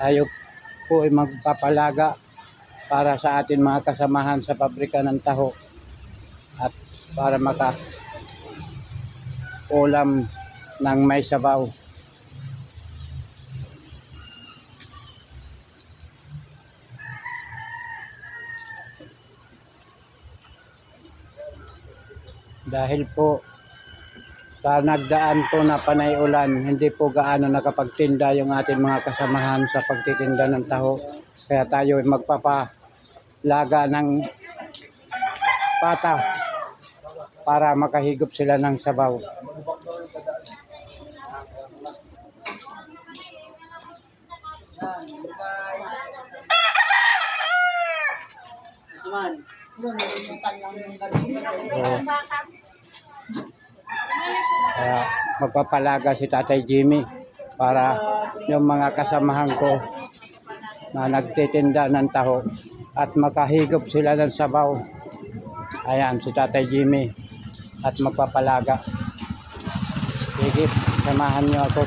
tayo po ay magpapalaga para sa atin mga kasamahan sa pabrika ng taho at para maka ulam ng may sabaw. Dahil po sa nagdaan po na panay ulan, hindi po gaano nakapagtinda yung ating mga kasamahan sa pagtitinda ng taho. Kaya tayo ay magpapalaga ng pata para makahigop sila ng sabaw. Kaya magpapalaga si Tatay Jimmy para yung mga kasamahan ko na nagtitinda ng taho at makahigop sila ng sabaw. Ayan si Tatay Jimmy at magpapalaga. Sige, samahan nyo ako.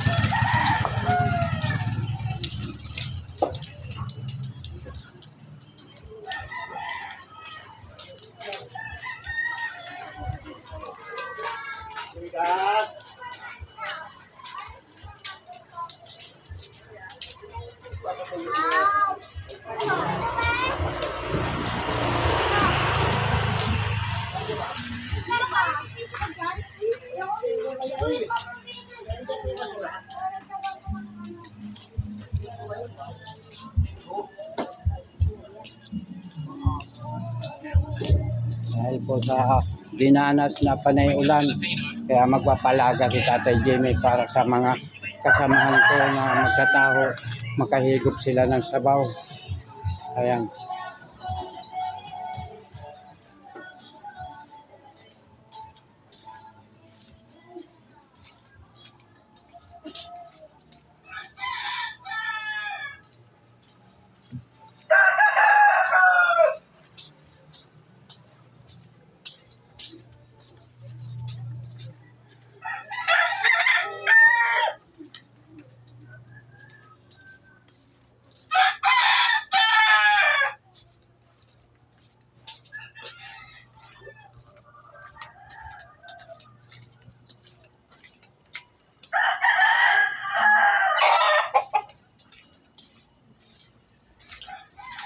Dahil po sa dinanas na panay ulan, kaya magpapalaga si Tatay Jimmy para sa mga kasamahan ko na magtataho, makahigop sila ng sabaw. Ayan.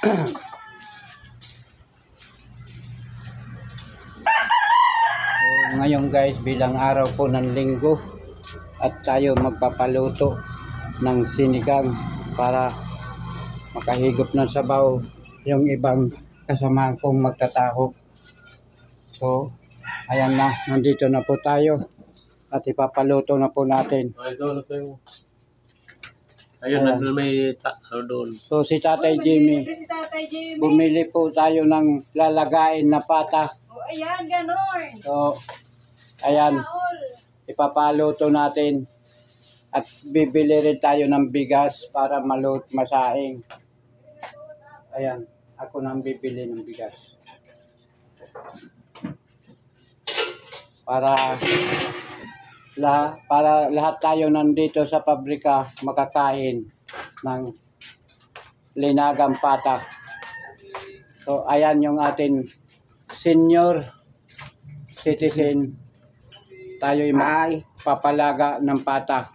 So, ngayon guys, bilang araw po ng linggo at tayo magpapaluto ng sinigang para makahigop ng sabaw yung ibang kasama kong magtataho. So ayan na, nandito na po tayo at ipapaluto na po natin. Ayun, nandun may doon. So si Tatay Jimmy, bumili po tayo ng lalagain na pata. Oh, ayan, ganon. So ayan, ipapaluto natin at bibili rin tayo ng bigas para masaing. Ayan, ako nang bibili ng bigas. Para lahat tayo nandito sa pabrika makakain ng linagang pata. So ayan yung atin senior citizen, tayo ay papalaga ng pata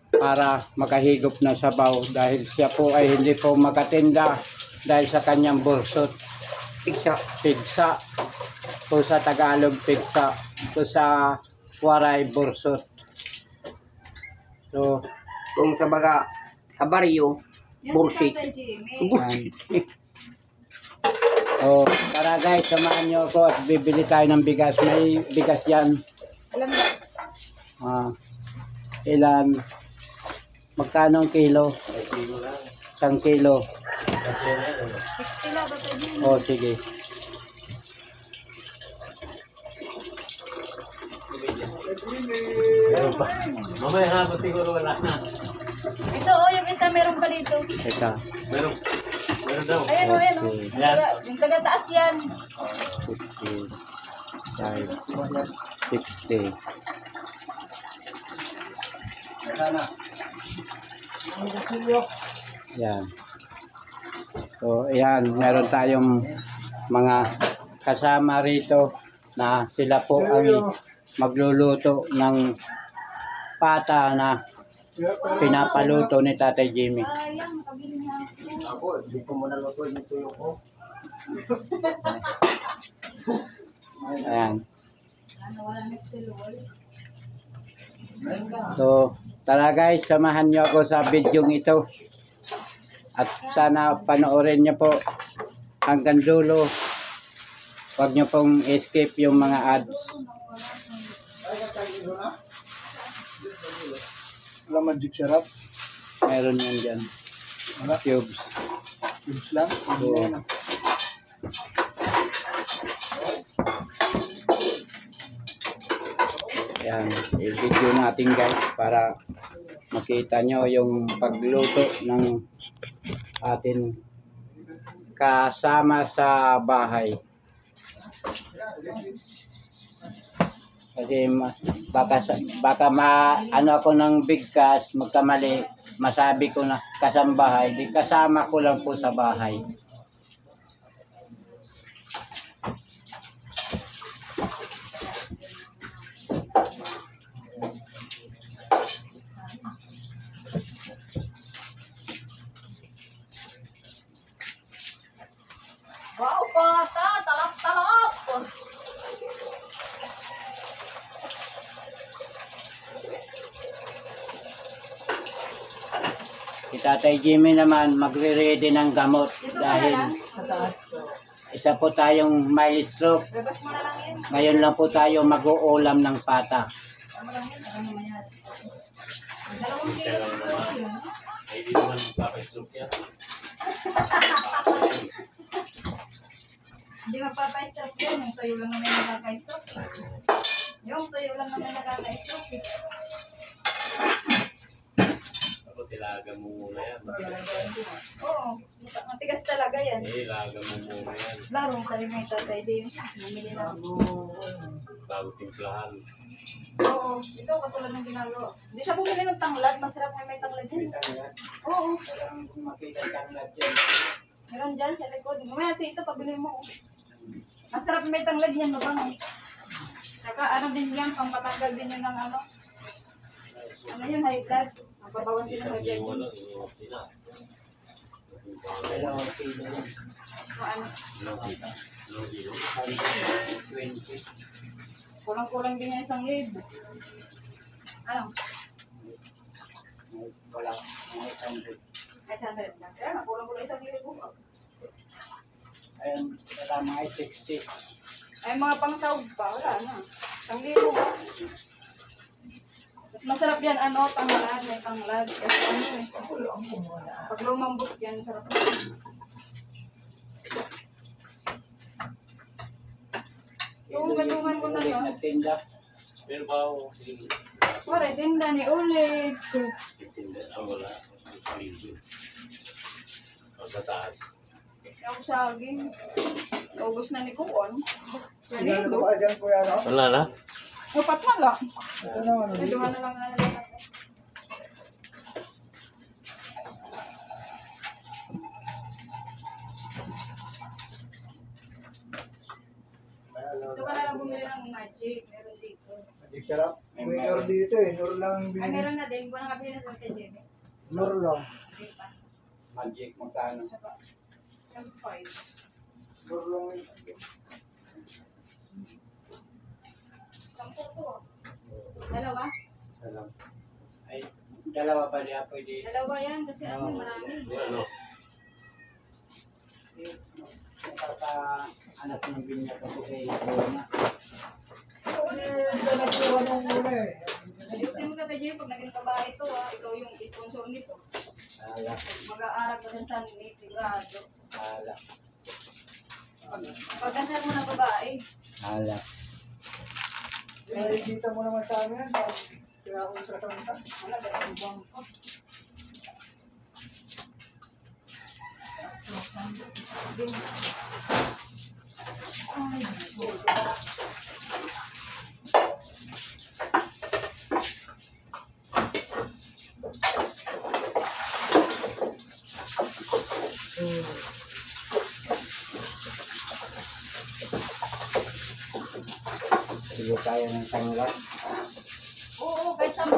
para makahigop ng sabaw dahil siya po ay hindi po makatinda dahil sa kanyang bursot. Pigsa. O sa Tagalog pigsa. O sa Waray bursot. So kung sa baga kabaryo bullshit. So tara guys, samahan nyo ako at bibili tayo ng bigas. May bigas yan. Alam mo. Ilan? Magkano ang kilo? 1 kilo. 60 lang, Tatay Jimmy. O sige. Mamaya na, siguro wala na. Ito, oh, yung isa meron pa dito. Teka. Meron daw. Ayan, oh, ayan, oh. Ayan. Yung taga-taas yan. 50, 60. Yan. So, ayan, meron tayong mga kasama rito na sila po ang magluluto ng pata na pinapaluto ni Tatay Jimmy. Sayang, kabili niya ako. Ako, hindi ko muna lutuin yung tuyo ko. Ayan. Ano, wala next to Lord. So, tara guys, samahan nyo ako sa video ito. At sana panoorin nyo po hanggang dulo. Huwag nyo pong escape yung mga ads. Wala magic syrup. Meron yan dyan. Cubes. Cubes lang. So, yan, i-video natin guys para makita nyo yung pagluto ng atin kasama sa bahay. Kasi baka ano ako ng bigkas, magkamali, masabi ko na kasambahay, di kasama ko lang po sa bahay. Wow, pata! Talap-talap! Si Tatay Jimmy naman magre-ready ng gamot dahil isa po tayong mild stroke. Bebas mo na lang yun. Ngayon lang po tayo mag-uulam ng pata. Ano lang yun? Ano mamaya? Dalawang Isa kilo lang ng naman. tuyo yun. Ay, di naman magpapaislop yan. Hindi magpapa-strap yun. Yung tuyo lang naman nagkaka-strap. Yung tuyo lang naman nagkaka-strap. Ako, tilaga mo muna yan. Oo. Matigas talaga yan. Eh, laga mo muna yan. Larong tayo may tatay din. Namili na. Bago timplahan. Oo. Ito katulad ng ginagawa. Hindi siya bumili ng tanglad. Masarap may tanglad din. Oo. Meron dyan sa likod. Mamaya sa ito, pabili mo. Masarap may tanglad yan, mabango. Saka ano din yan, pampatanggal din yun ng ano. Ano yun, high blood. Mapabawas din ng Isang high liwa blood. lang, iwan sila. Ano, Ilang kita? Ilang kilo? kulang-kulang din yan 1,000. Ano? Wala. 800 lang. Kaya nga, kulang-kulang 1,000 po. Ayun, kasama ay 60. Ay, mga pang-sahog pa, wala na. 1,000 ba? Mas masarap yan, ano, tanglad, may tanglad. Kasi ano eh. Pag lumambot yan, sarap. Yung gadungan mo na Ulit no? nagtinda. Pero ba ako, sige. Pare, tinda ni ulit. Titinda. Ang wala. Ang libo. O sa taas. Yung saging. Ubus na ni Kuon. Pwede Ano ilo. ba dyan, Kuya Ram? Wala na? Upat na lang. Ito naman. Kaduhan na lang na lang. Ito ka na lang bumili ng magic. Meron dito. Magic syrup. May Nur dito eh. Nur lang Ay, binili. meron na din. Buwan na kabili na sa Ate Jenny. Nur lang. Hindi pa. Magic, magkano? Saka, yung 5. Nur lang yun. Sampo to. Dalawa? Salam. Ay, dalawa pa niya pwede. Dalawa yan kasi ano marami. Ano? Sa anak ng binya ko kay Roma. Ito nagkuha nung muna eh. Ayusin mo ka tayo pag naging babae ito ikaw yung sponsor nito. Ala, Mag-aaral ka din sa NIT, sigurado. ala, Pagkasal mo ng babae, ala. Kita mo naman sa amin. Kaya ultrasound ka. wala ba yung bang ko? Sige tayo ng tanggal. Oo, kahit 10.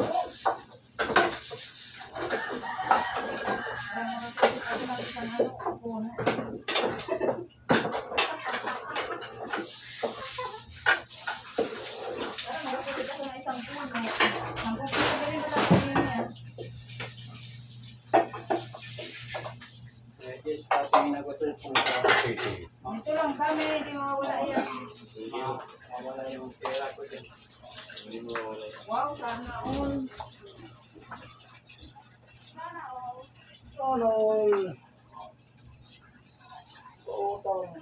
Pwede, pati nagutol po ka. Sige. Ito lang kami, hindi mawawala yan. Sige. Mawala yung pera ko din. Hindi mo wala. Wow, sana all. Sana all. Tolol. Utang.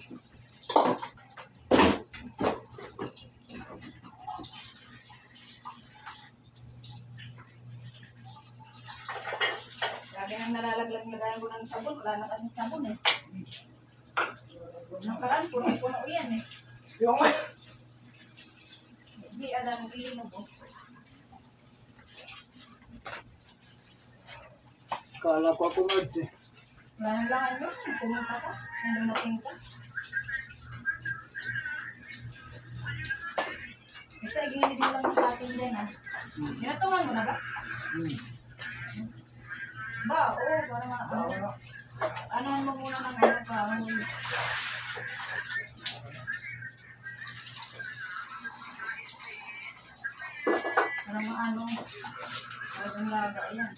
Lagi nang nalalaglag-lagayan ko ng sabon. Wala na kasing sabon eh. Nakaraan, puno-puno yan eh. Yung Hindi alam ang iinom ko. kala ko ako mads eh. Wala nang langan yun. Pumunta ka. Nung dumating ka. Basta igilid mo lang yung ating dyan ha. Ginatungan mo na ba? Ba, oo. Para ano mo muna ng ano pa. Para maano. Para kang laga. Ayan.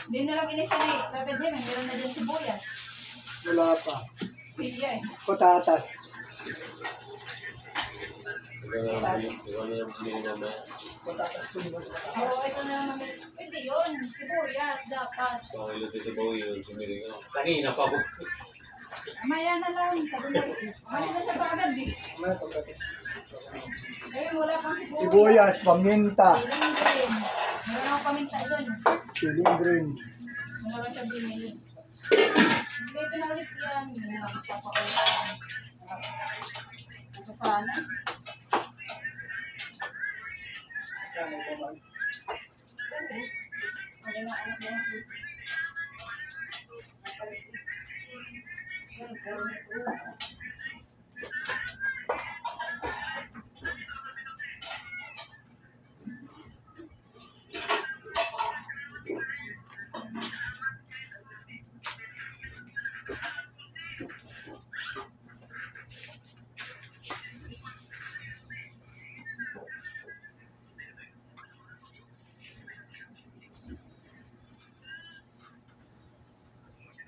Hindi na lang inisa ni Kaka Jimmy. Meron na dyan sibuyas. Wala pa. Piya eh. Patatas. Ikaw na yung pili mamaya. Patatas tumbas. Oo, ito na lang namin. Pwede yun. Sibuyas, dapat. So, ilo dito ba yun? Sumili ka. Kanina pa po. Maya na lang. Sabi mo, balik na siya kaagad eh. May patatas. Ayun, wala pang sibuyas. Sibuyas, paminta. Siling green. Meron ako paminta doon. Siling green. Wala lang siya binili. Dito na ulit yan. Hindi na magpapaulan. Ito sana. Kano pa man? Wala nga anak niya.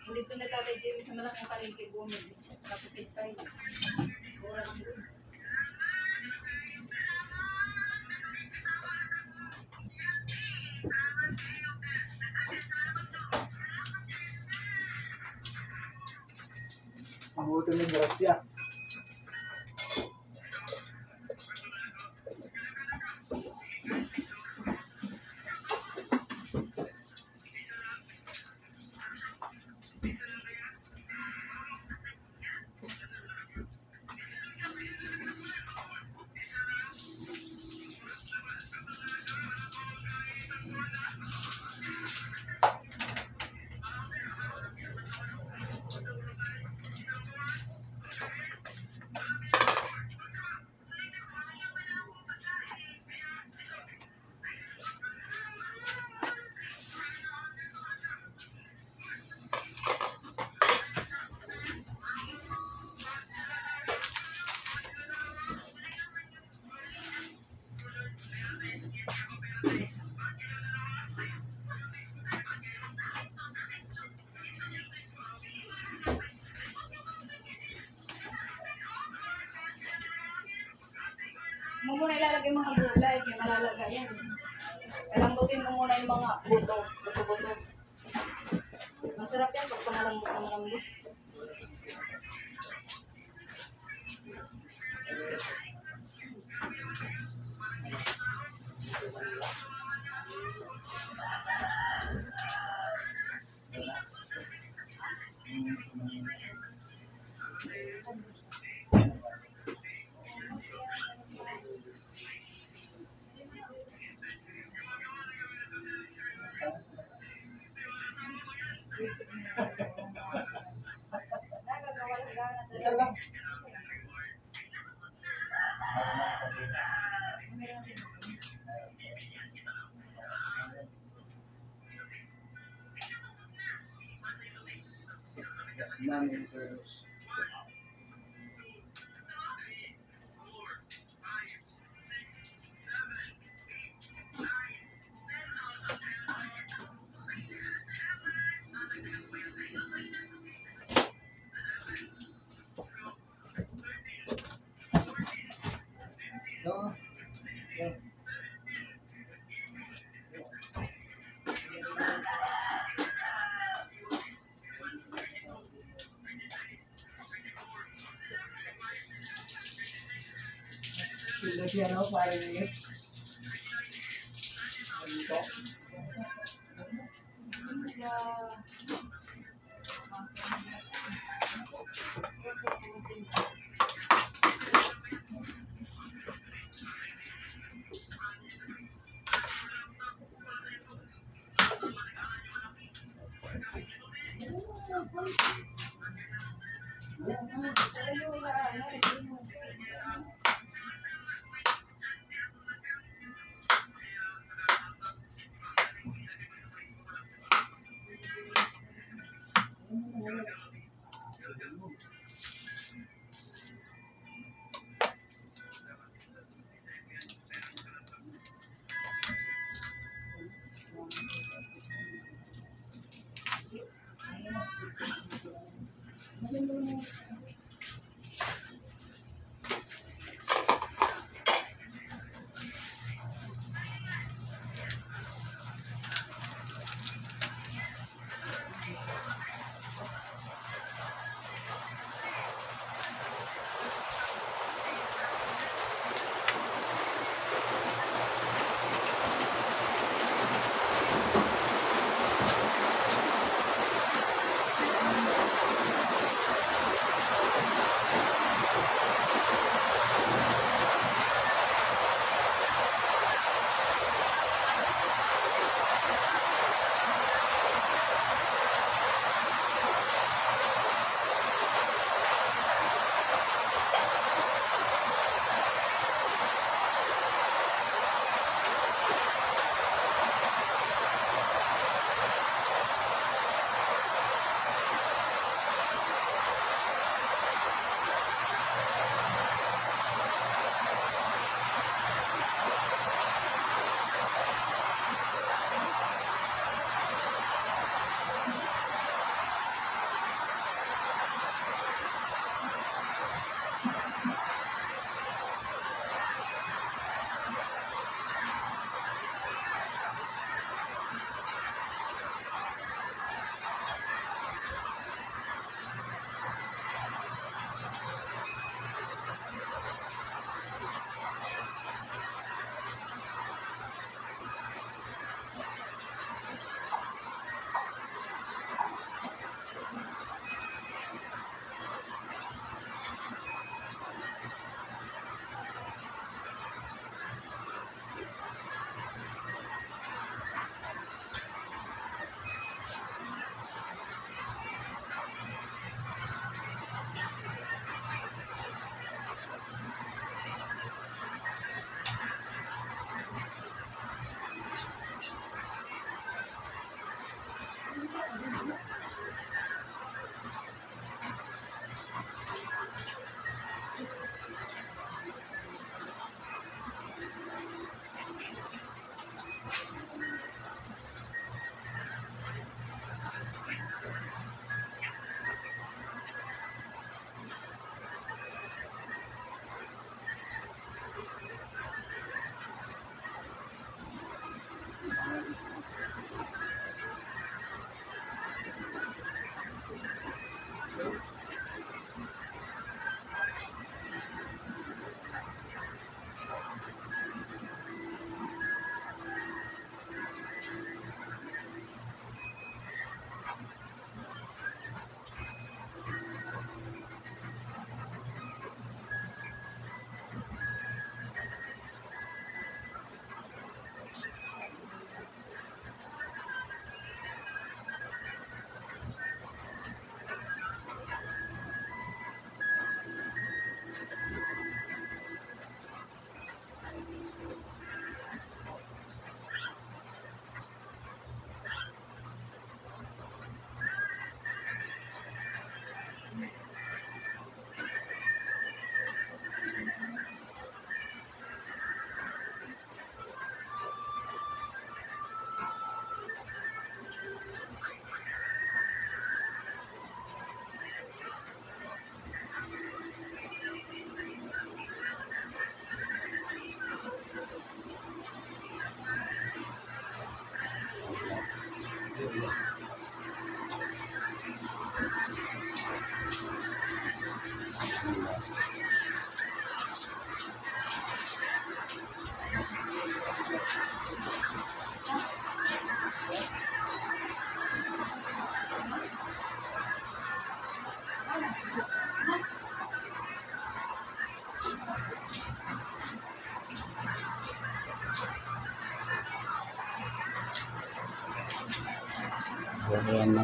Dito na Tatay Jimmy sa malaking palengke bumili. Kapitid tayo. Mura lang doon. Ang buto ng grasya. Mo muna ilalagay yung mga gulay, kaya malalaga yan. Kalambutin mo muna yung mga buto-buto. Masarap yan pag panalambot na malambot. Nagagawa lang gana Isa talaga. lang. No. Lagyan ako para ningit. Dito.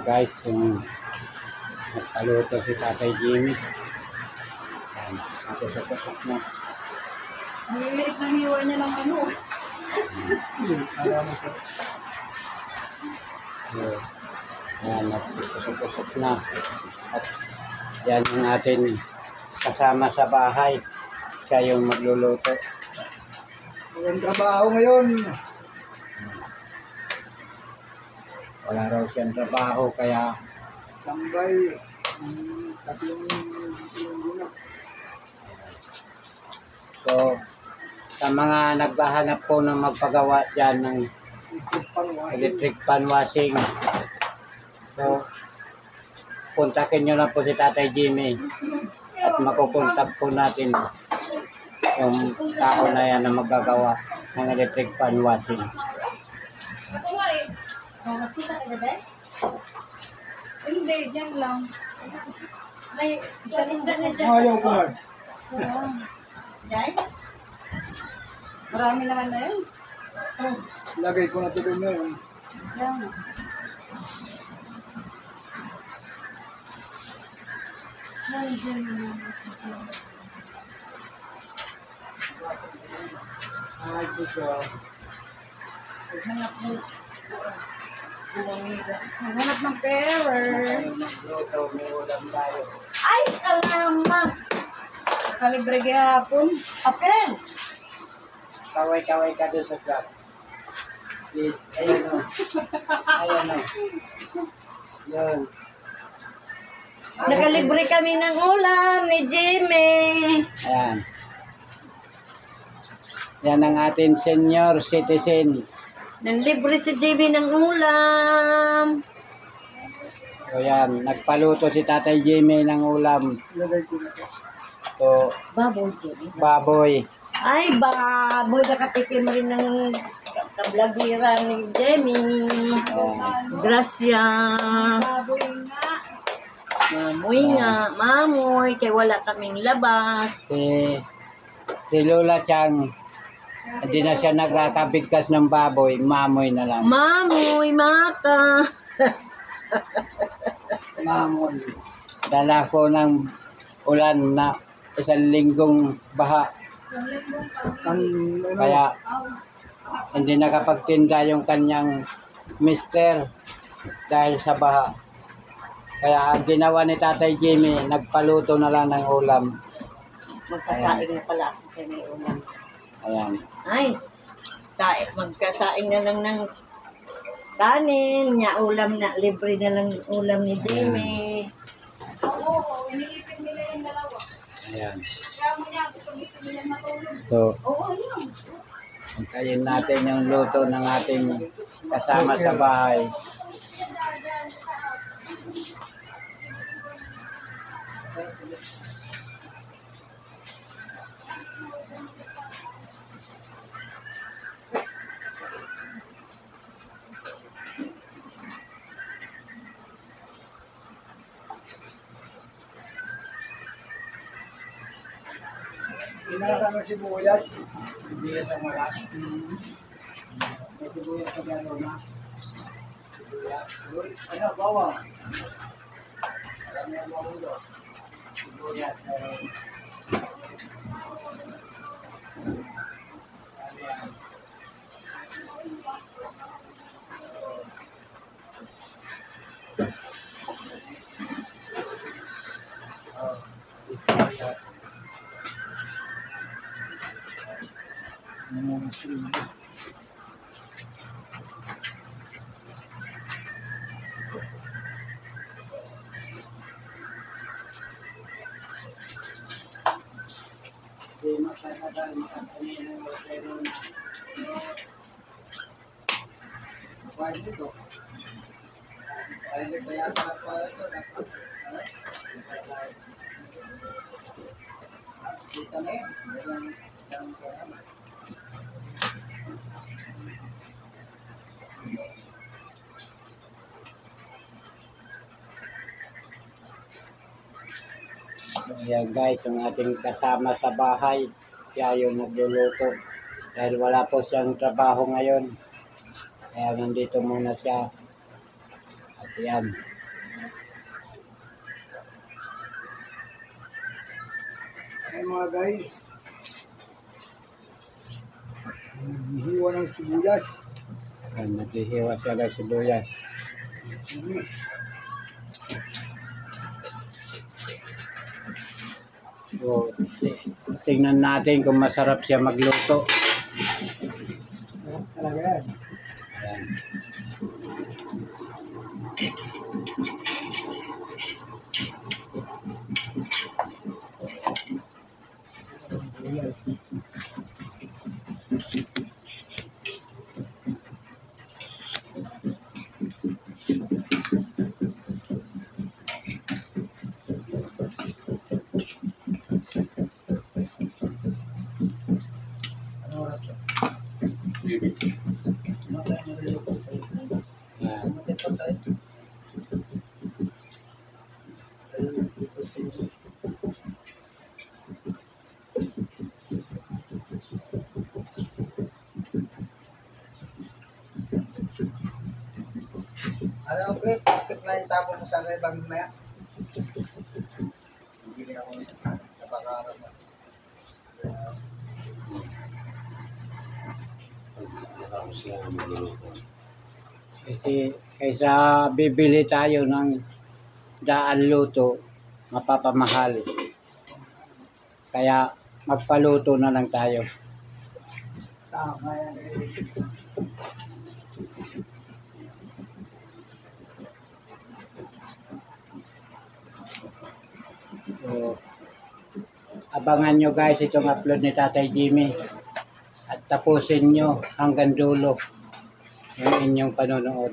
guys, yung nagpaluto si Tatay Jimmy. Yan, nakusok-kusok na. Ang liliit ng hiwa niya ng ano. So, yan, nakusok-kusok na. At yan yung atin kasama sa bahay. Siya yung magluluto. Walang trabaho ngayon. Wala raw siyang trabaho, kaya Tambay. Kasi yung guna. so, sa mga naghahanap po ng magpagawa dyan ng electric fan washing, so, kontakin nyo lang po si Tatay Jimmy at makukontak po natin yung tao na yan na magagawa ng electric fan washing. Ako nga eh. Nakita ka na ba? Hindi, yan lang. May isang isda na dyan. Ayaw ko man. Dahil? Marami naman na yun. Lagay ko na ito doon ngayon. Yan. Ay, gusto. Maghanap ng pear. Magluto, may ulam tayo. Ay, salamat! Kalibre gihapon. Apel! Kaway-kaway ka doon sa vlog. Ayan o. Ayan o. Yun. Nakalibre kami ng ulam ni Jimmy. Ayan. Yan ang ating senior citizen. Nanlibre si Jimmy ng ulam. So yan, nagpaluto si Tatay Jimmy ng ulam. Lagay ko na ito. So, Baboy, Jimmy. baboy. Ay, baboy. Nakatikim rin ng kablagira ni Jimmy. Gracia. Baboy nga. Mamoy nga. Mamoy. Kaya wala kaming labas. Si Lola Chang, hindi na siya nagkakabigkas ng baboy, mamoy na lang. Mamoy, maka. Mamoy. Dala ko ng ulan na isang linggong baha. Kaya hindi nakapagtinda yung kanyang mister dahil sa baha. Kaya ang ginawa ni Tatay Jimmy, nagpaluto na lang ng ulam. Magsasaing na pala ako kaya may ulam. Ayan. Ay, magkasaing na lang ng kanin. Nya ulam na, libre na lang ulam ni Jimmy. Oo, iniipit nila yung dalawa. Ayan. Kaya mo niya, gusto nila matulog. So, Oo, yun. antayin natin yung luto ng ating kasama sa bahay. Inaka ng sibuyas. Sibuyas ang wala. May sibuyas sa gano'n na. Sibuyas. Ano, bawang. Marami ang bawang doon. Sibuyas. Ayan guys, yung ating kasama sa bahay, siya yung nagluluto. Dahil wala po siyang trabaho ngayon. Kaya nandito muna siya. At yan, mga guys. Hiwa ng sibuyas. Ayan, naghihiwa siya ng sibuyas. Sige. So, tingnan natin kung masarap siya magluto. Talaga yan. Ayan. Ano oras yan? Bibi. Matay na rin yung Ayan. matay pa tayo. Ano, pre? Bakit na itapon mo sa akin bang maya? Hindi ako sa pagkakarap mo. Nakapos lang ang magluluto. Kasi kaysa bibili tayo ng daan luto, mapapamahal. Kaya magpaluto na lang tayo. Tama yan. So, abangan nyo guys itong upload ni Tatay Jimmy. At tapusin nyo hanggang dulo yung inyong panonood.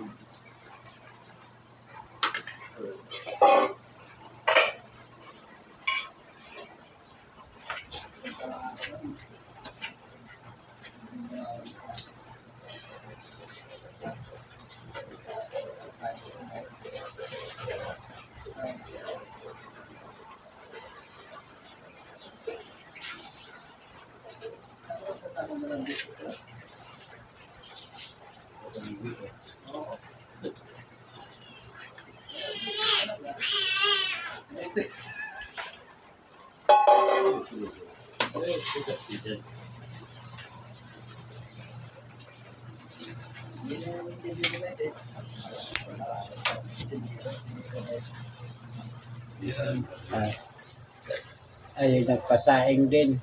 Ay, nagpasaing din.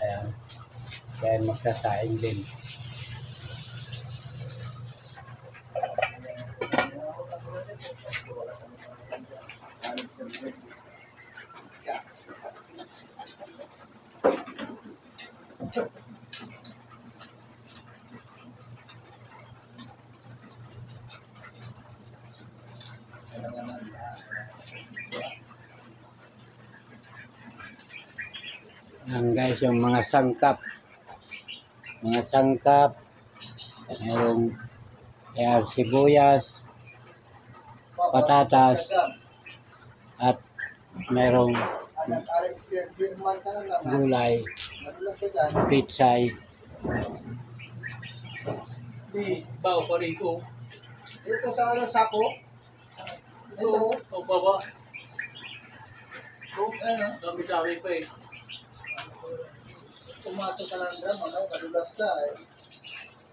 Ayan. Kaya magsasaing din. Yan guys, yung mga sangkap. Mga sangkap. Mayroong sibuyas, patatas, at mayroong gulay, pitsay. Bao pa rin ko. Ito sa ano, sako? Ito. O baba. Ano? Dami-dami pa eh. Tomato ka lang dyan, madulas ka eh.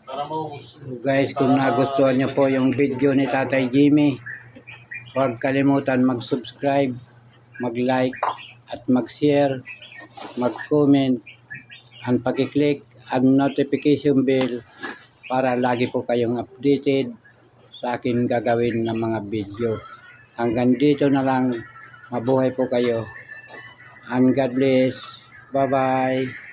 Para maubos. So guys, kung nagustuhan nyo po yung video ni Tatay Jimmy, huwag kalimutan mag-subscribe, mag-like, at mag-share, mag-comment, and pag-click ang notification bell para lagi po kayong updated sa akin gagawin ng mga video. Hanggang dito na lang, mabuhay po kayo, and God bless. Bye-bye.